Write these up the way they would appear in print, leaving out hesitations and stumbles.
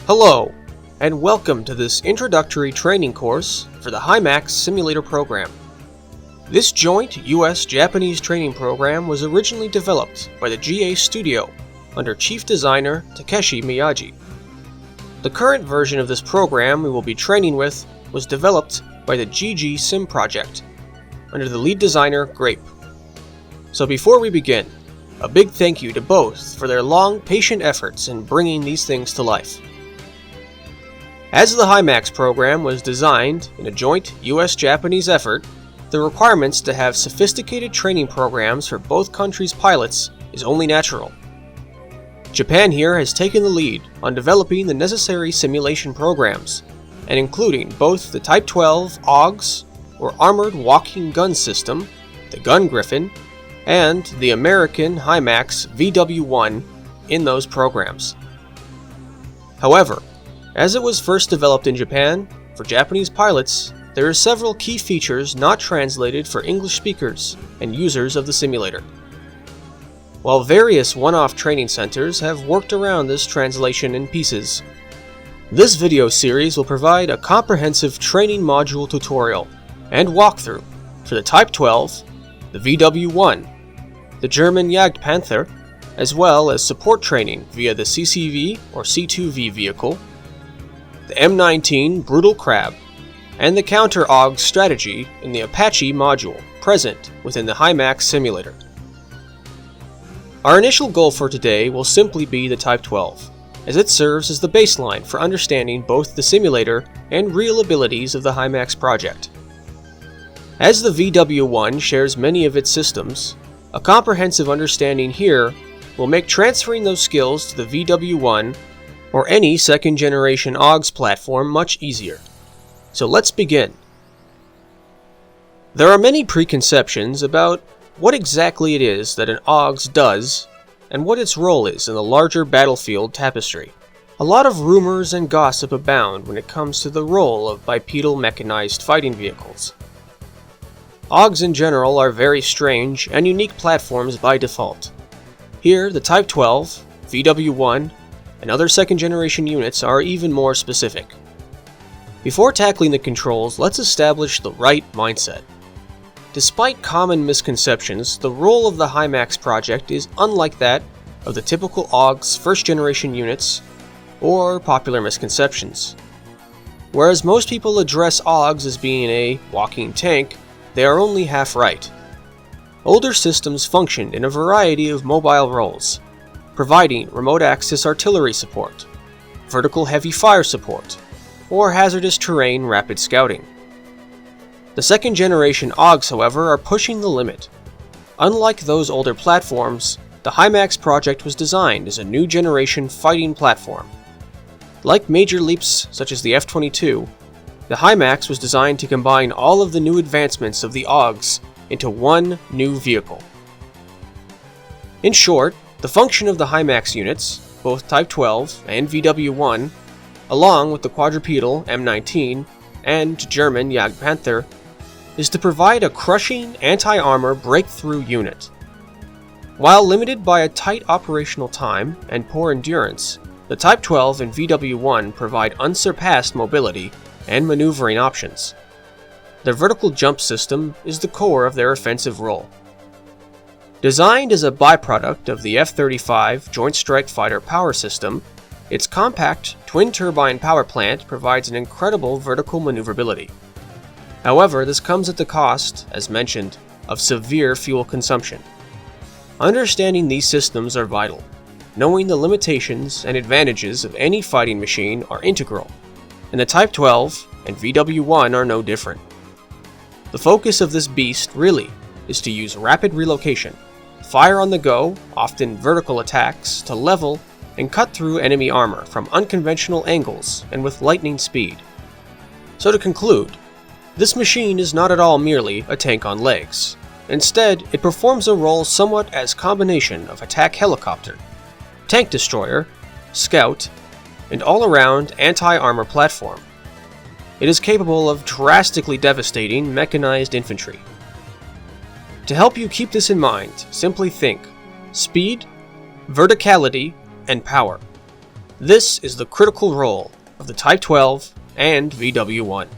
Hello, and welcome to this introductory training course for the HIMAX Simulator program. This joint US-Japanese training program was originally developed by the GA Studio under chief designer Takeshi Miyaji. The current version of this program we will be training with was developed by the GG Sim project under the lead designer Grape. So before we begin, a big thank you to both for their long, patient efforts in bringing these things to life. As the HIMAX program was designed in a joint US-Japanese effort, the requirements to have sophisticated training programs for both countries' pilots is only natural. Japan here has taken the lead on developing the necessary simulation programs, and including both the Type 12 AUGS, or Armored Walking Gun System, the Gungriffon, and the American HIMAX VW-1 in those programs. However, as it was first developed in Japan, for Japanese pilots, there are several key features not translated for English speakers and users of the simulator. While various one-off training centers have worked around this translation in pieces, this video series will provide a comprehensive training module tutorial and walkthrough for the Type 12, the VW-1, the German Jagdpanther, as well as support training via the CCV or C2V vehicle, the M19 Brutal Crab, and the counter-AUG strategy in the Apache module present within the HIMAX simulator. Our initial goal for today will simply be the Type 12, as it serves as the baseline for understanding both the simulator and real abilities of the HIMAX project. As the VW-1 shares many of its systems, a comprehensive understanding here will make transferring those skills to the VW-1 or any second-generation AUGS platform much easier. So let's begin. There are many preconceptions about what exactly it is that an AUGS does and what its role is in the larger battlefield tapestry. A lot of rumors and gossip abound when it comes to the role of bipedal mechanized fighting vehicles. AUGS in general are very strange and unique platforms by default. Here, the Type 12, VW-1, and other second-generation units are even more specific. Before tackling the controls, let's establish the right mindset. Despite common misconceptions, the role of the HIMAX project is unlike that of the typical AUGS first-generation units or popular misconceptions. Whereas most people address AUGS as being a walking tank, they are only half right. Older systems functioned in a variety of mobile roles, providing remote access artillery support, vertical heavy fire support, or hazardous terrain rapid scouting. The second generation AUGS, however, are pushing the limit. Unlike those older platforms, the HIMAX project was designed as a new generation fighting platform. Like major leaps such as the F-22, the HIMAX was designed to combine all of the new advancements of the AUGS into one new vehicle. In short, the function of the HIMAX units, both Type 12 and VW-1, along with the quadrupedal M19 and German Jagdpanther, is to provide a crushing anti-armor breakthrough unit. While limited by a tight operational time and poor endurance, the Type 12 and VW-1 provide unsurpassed mobility and maneuvering options. Their vertical jump system is the core of their offensive role. Designed as a byproduct of the F-35 Joint Strike Fighter power system, its compact twin-turbine power plant provides an incredible vertical maneuverability. However, this comes at the cost, as mentioned, of severe fuel consumption. Understanding these systems are vital. Knowing the limitations and advantages of any fighting machine are integral, and the Type 12 and VW-1 are no different. The focus of this beast really is to use rapid relocation, fire on the go, often vertical attacks, to level and cut through enemy armor from unconventional angles and with lightning speed. So to conclude, this machine is not at all merely a tank on legs. Instead, it performs a role somewhat as combination of attack helicopter, tank destroyer, scout, and all-around anti-armor platform. It is capable of drastically devastating mechanized infantry. To help you keep this in mind, simply think speed, verticality, and power. This is the critical role of the Type 12 and VW1.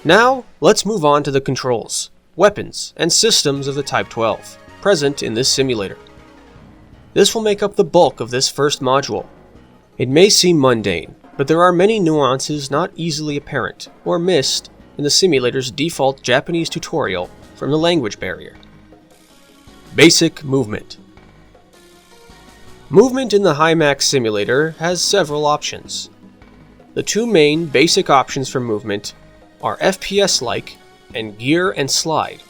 Now, let's move on to the controls, weapons, and systems of the Type 12, present in this simulator. This will make up the bulk of this first module. It may seem mundane, but there are many nuances not easily apparent or missed in the simulator's default Japanese tutorial from the language barrier. Basic movement. Movement in the Hymax simulator has several options. The two main basic options for movement are FPS-like and gear and slide.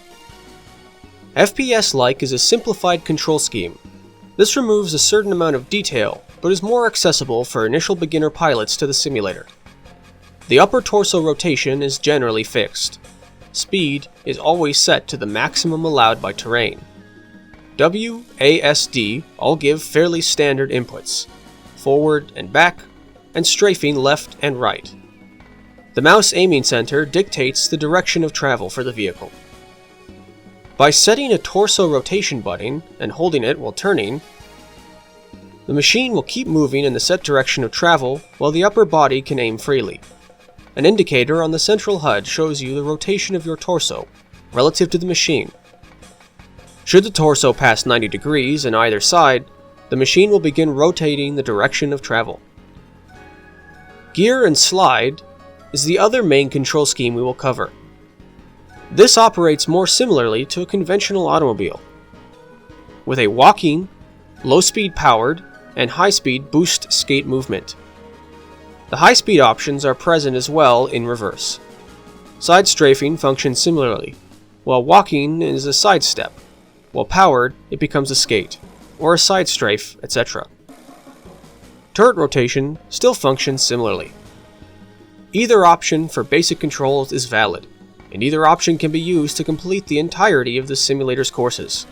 FPS-like is a simplified control scheme. This removes a certain amount of detail, but is more accessible for initial beginner pilots to the simulator. The upper torso rotation is generally fixed. Speed is always set to the maximum allowed by terrain. W, A, S, D all give fairly standard inputs, forward and back, and strafing left and right. The mouse aiming center dictates the direction of travel for the vehicle. By setting a torso rotation button and holding it while turning, the machine will keep moving in the set direction of travel while the upper body can aim freely. An indicator on the central HUD shows you the rotation of your torso relative to the machine. Should the torso pass 90 degrees on either side, the machine will begin rotating the direction of travel. Gear and slide is the other main control scheme we will cover. This operates more similarly to a conventional automobile, with a walking, low-speed powered, and high-speed boost skate movement. The high-speed options are present as well in reverse. Side strafing functions similarly, while walking is a side step. While powered, it becomes a skate, or a side strafe, etc. Turret rotation still functions similarly. Either option for basic controls is valid, and either option can be used to complete the entirety of the simulator's courses.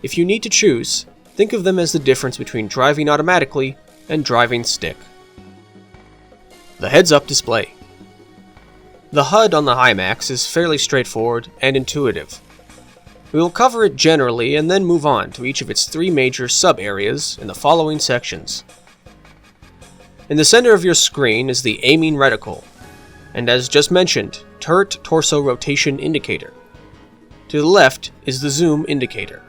If you need to choose, think of them as the difference between driving automatically and driving stick. The heads-up display. The HUD on the Hymax is fairly straightforward and intuitive. We will cover it generally and then move on to each of its three major sub-areas in the following sections. In the center of your screen is the aiming reticle, and as just mentioned, turret torso rotation indicator. To the left is the zoom indicator.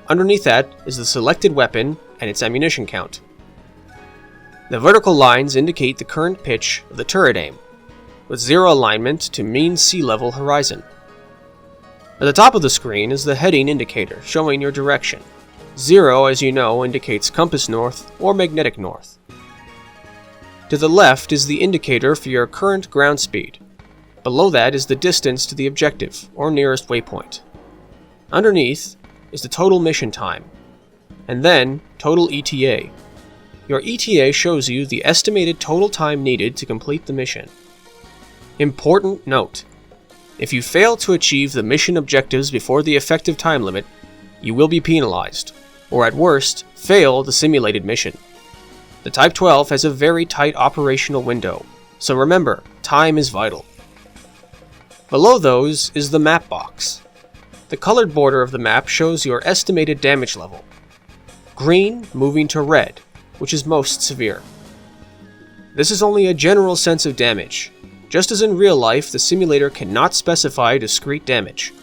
Underneath that is the selected weapon and its ammunition count. The vertical lines indicate the current pitch of the turret aim, with zero alignment to mean sea level horizon. At the top of the screen is the heading indicator showing your direction. 0, as you know, indicates compass north or magnetic north. To the left is the indicator for your current ground speed. Below that is the distance to the objective or nearest waypoint. Underneath is the total mission time, and then total ETA. Your ETA shows you the estimated total time needed to complete the mission. Important note: if you fail to achieve the mission objectives before the effective time limit, you will be penalized, or at worst, fail the simulated mission. The Type 12 has a very tight operational window, so remember, time is vital. Below those is the map box. The colored border of the map shows your estimated damage level. Green moving to red, which is most severe. This is only a general sense of damage. Just as in real life, the simulator cannot specify discrete damage.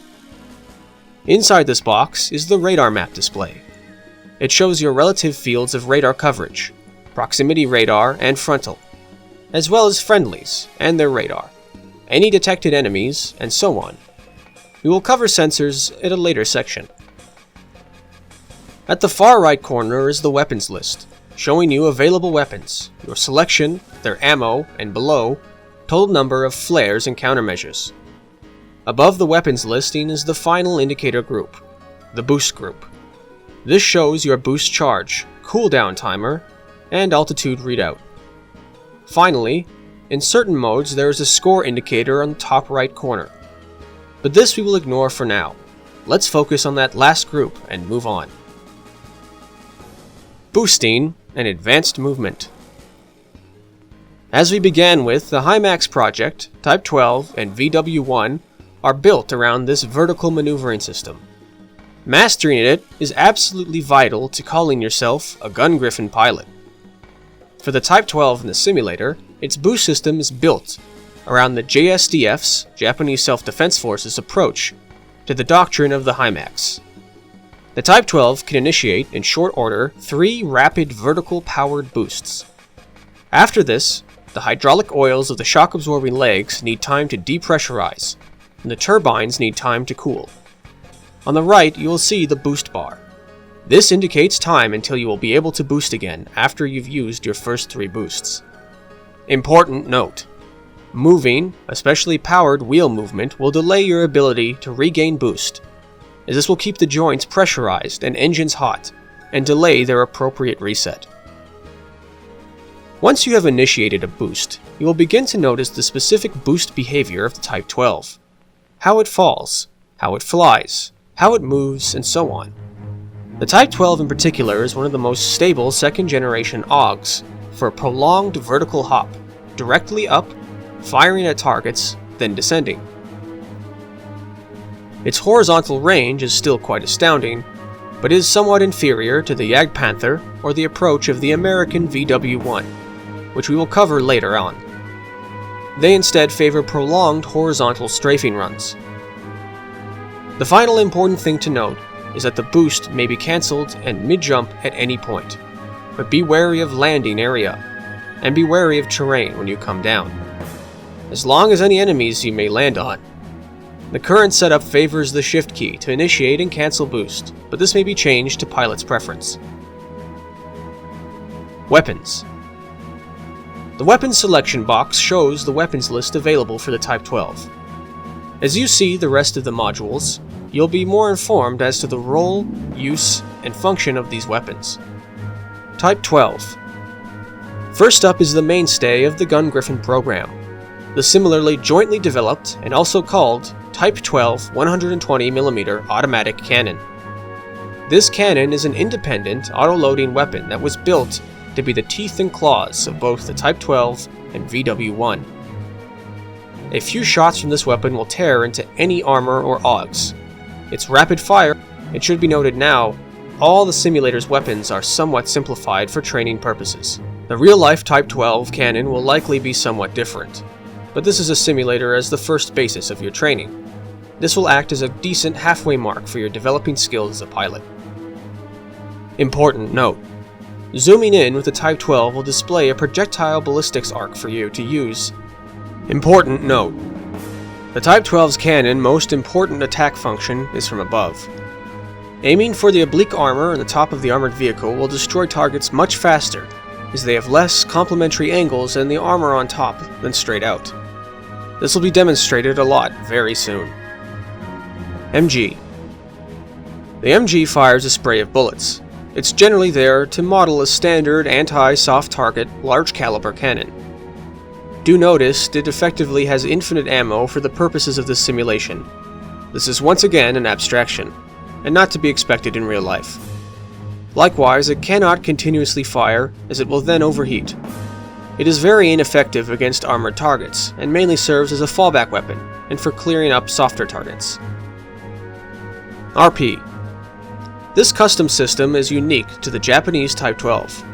Inside this box is the radar map display. It shows your relative fields of radar coverage, proximity radar and frontal, as well as friendlies and their radar, any detected enemies, and so on. We will cover sensors in a later section. At the far right corner is the weapons list, showing you available weapons, your selection, their ammo, and below, total number of flares and countermeasures. Above the weapons listing is the final indicator group, the boost group. This shows your boost charge, cooldown timer, and altitude readout. Finally, in certain modes there is a score indicator on the top right corner. But this we will ignore for now. Let's focus on that last group and move on. Boosting and advanced movement. As we began with, the Hymax project, Type 12, and VW1 are built around this vertical maneuvering system. Mastering it is absolutely vital to calling yourself a Gungriffon pilot. For the Type 12 in the simulator, its boost system is built around the JSDF's, Japanese Self-Defense Forces, approach to the doctrine of the HIMAX. The Type 12 can initiate, in short order, 3 rapid vertical-powered boosts. After this, the hydraulic oils of the shock-absorbing legs need time to depressurize, and the turbines need time to cool. On the right, you will see the boost bar. This indicates time until you will be able to boost again after you've used your first 3 boosts. Important note: moving, especially powered wheel movement, will delay your ability to regain boost, as this will keep the joints pressurized and engines hot, and delay their appropriate reset. Once you have initiated a boost, you will begin to notice the specific boost behavior of the Type 12. How it falls, how it flies, how it moves, and so on. The Type 12 in particular is one of the most stable second-generation AUGs for a prolonged vertical hop, directly up, firing at targets, then descending. Its horizontal range is still quite astounding, but is somewhat inferior to the Jagdpanther or the approach of the American VW-1, which we will cover later on. They instead favor prolonged horizontal strafing runs. The final important thing to note is that the boost may be cancelled and mid-jump at any point, but be wary of landing area, and be wary of terrain when you come down, as long as any enemies you may land on. The current setup favors the shift key to initiate and cancel boost, but this may be changed to pilot's preference. Weapons. The weapons selection box shows the weapons list available for the Type 12. As you see the rest of the modules, you'll be more informed as to the role, use, and function of these weapons. Type 12. First up is the mainstay of the Gungriffon program, the similarly jointly developed and also called Type 12 120mm automatic cannon. This cannon is an independent auto-loading weapon that was built to be the teeth and claws of both the Type 12 and VW-1. A few shots from this weapon will tear into any armor or AUGs. Its rapid fire, it should be noted now, all the simulator's weapons are somewhat simplified for training purposes. The real-life Type 12 cannon will likely be somewhat different, but this is a simulator as the first basis of your training. This will act as a decent halfway mark for your developing skills as a pilot. Important note: zooming in with the Type 12 will display a projectile ballistics arc for you to use. Important note: the Type 12's cannon most important attack function is from above. Aiming for the oblique armor on the top of the armored vehicle will destroy targets much faster, as they have less complementary angles in the armor on top than straight out. This will be demonstrated a lot very soon. MG. The MG fires a spray of bullets. It's generally there to model a standard anti-soft target large caliber cannon. Do notice it effectively has infinite ammo for the purposes of this simulation. This is once again an abstraction, and not to be expected in real life. Likewise, it cannot continuously fire, as it will then overheat. It is very ineffective against armored targets, and mainly serves as a fallback weapon, and for clearing up softer targets. RP. This custom system is unique to the Japanese Type 12.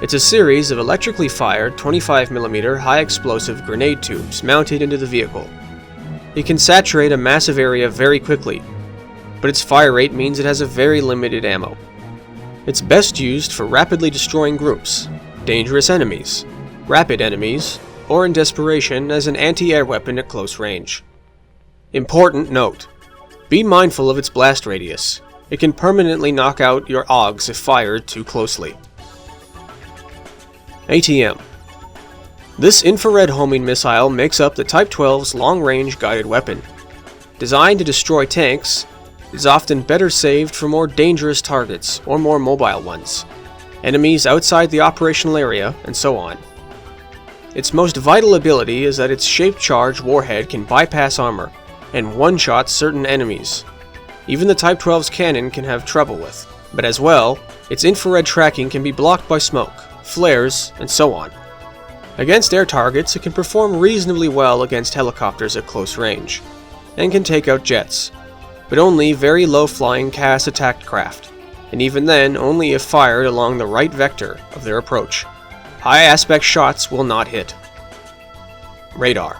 It's a series of electrically fired 25mm high-explosive grenade tubes mounted into the vehicle. It can saturate a massive area very quickly, but its fire rate means it has a very limited ammo. It's best used for rapidly destroying groups, dangerous enemies, rapid enemies, or in desperation as an anti-air weapon at close range. Important note: be mindful of its blast radius. It can permanently knock out your AUGs if fired too closely. ATM. This infrared homing missile makes up the Type 12's long-range guided weapon. Designed to destroy tanks, it is often better saved for more dangerous targets or more mobile ones, enemies outside the operational area, and so on. Its most vital ability is that its shaped charge warhead can bypass armor and one-shot certain enemies. Even the Type 12's cannon can have trouble with, but as well, its infrared tracking can be blocked by smoke, flares, and so on. Against air targets, it can perform reasonably well against helicopters at close range, and can take out jets. but only very low-flying CAS-attacked craft, and even then only if fired along the right vector of their approach. High-aspect shots will not hit. Radar.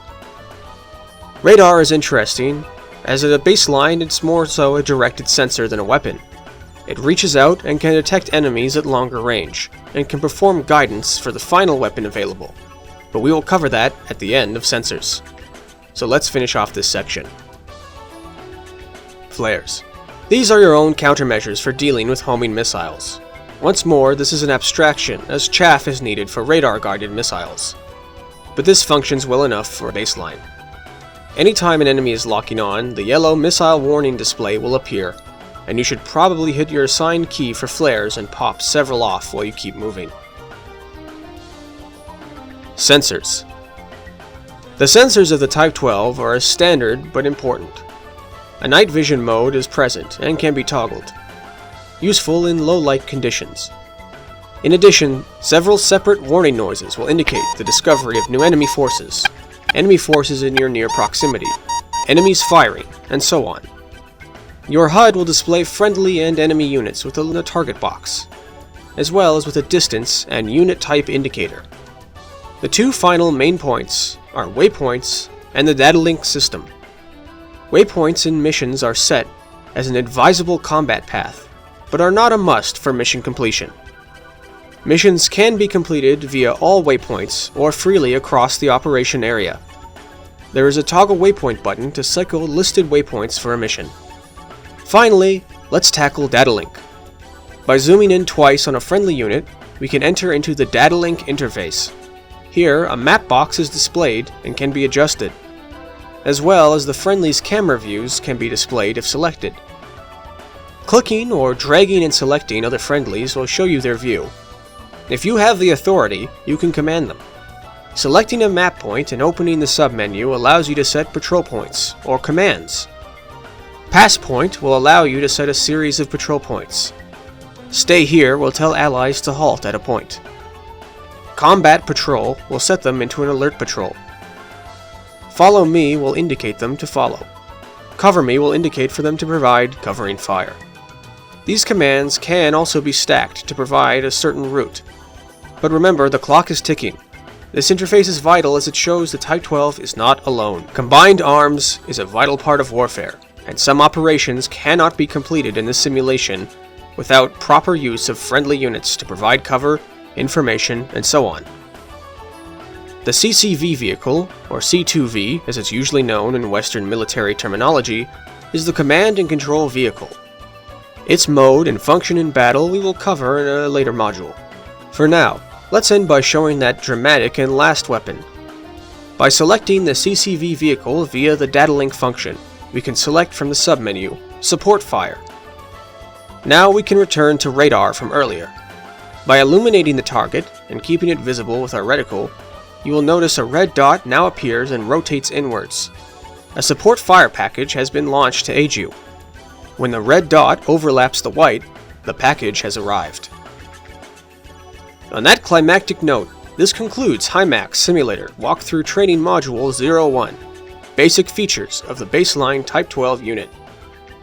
Radar is interesting, as at a baseline it's more so a directed sensor than a weapon. It reaches out and can detect enemies at longer range, and can perform guidance for the final weapon available, but we will cover that at the end of sensors. So let's finish off this section. Flares. These are your own countermeasures for dealing with homing missiles. Once more, this is an abstraction, as chaff is needed for radar-guided missiles, but this functions well enough for a baseline. Anytime an enemy is locking on, the yellow missile warning display will appear, and you should probably hit your assigned key for flares and pop several off while you keep moving. Sensors. The sensors of the Type 12 are standard but important. A night vision mode is present and can be toggled, useful in low light conditions. In addition, several separate warning noises will indicate the discovery of new enemy forces in your near proximity, enemies firing, and so on. Your HUD will display friendly and enemy units within the target box, as well as with a distance and unit type indicator. The two final main points are waypoints and the data link system. Waypoints in missions are set as an advisable combat path, but are not a must for mission completion. Missions can be completed via all waypoints or freely across the operation area. There is a toggle waypoint button to cycle listed waypoints for a mission. Finally, let's tackle data link. By zooming in twice on a friendly unit, we can enter into the data link interface. Here, a map box is displayed and can be adjusted, as well as the friendly's camera views can be displayed if selected. Clicking or dragging and selecting other friendlies will show you their view. If you have the authority, you can command them. Selecting a map point and opening the submenu allows you to set patrol points, or commands. Pass point will allow you to set a series of patrol points. Stay here will tell allies to halt at a point. Combat patrol will set them into an alert patrol. Follow me will indicate them to follow. Cover me will indicate for them to provide covering fire. These commands can also be stacked to provide a certain route. But remember, the clock is ticking. This interface is vital as it shows the Type 12 is not alone. Combined arms is a vital part of warfare, and some operations cannot be completed in this simulation without proper use of friendly units to provide cover, information, and so on. The CCV vehicle, or C2V as it's usually known in Western military terminology, is the command and control vehicle. Its mode and function in battle we will cover in a later module. For now, let's end by showing that dramatic and last weapon. By selecting the CCV vehicle via the data link function, we can select from the submenu, Support Fire. Now we can return to radar from earlier. By illuminating the target and keeping it visible with our reticle, you will notice a red dot now appears and rotates inwards. A support fire package has been launched to aid you. When the red dot overlaps the white, the package has arrived. On that climactic note, this concludes HIMAX Simulator Walkthrough Training Module 01, Basic Features of the Baseline Type 12 Unit.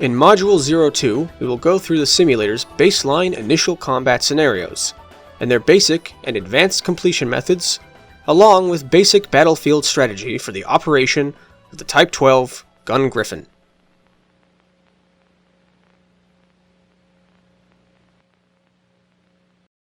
In Module 02, we will go through the simulator's baseline initial combat scenarios, and their basic and advanced completion methods, along with basic battlefield strategy for the operation of the Type 12 Gungriffon.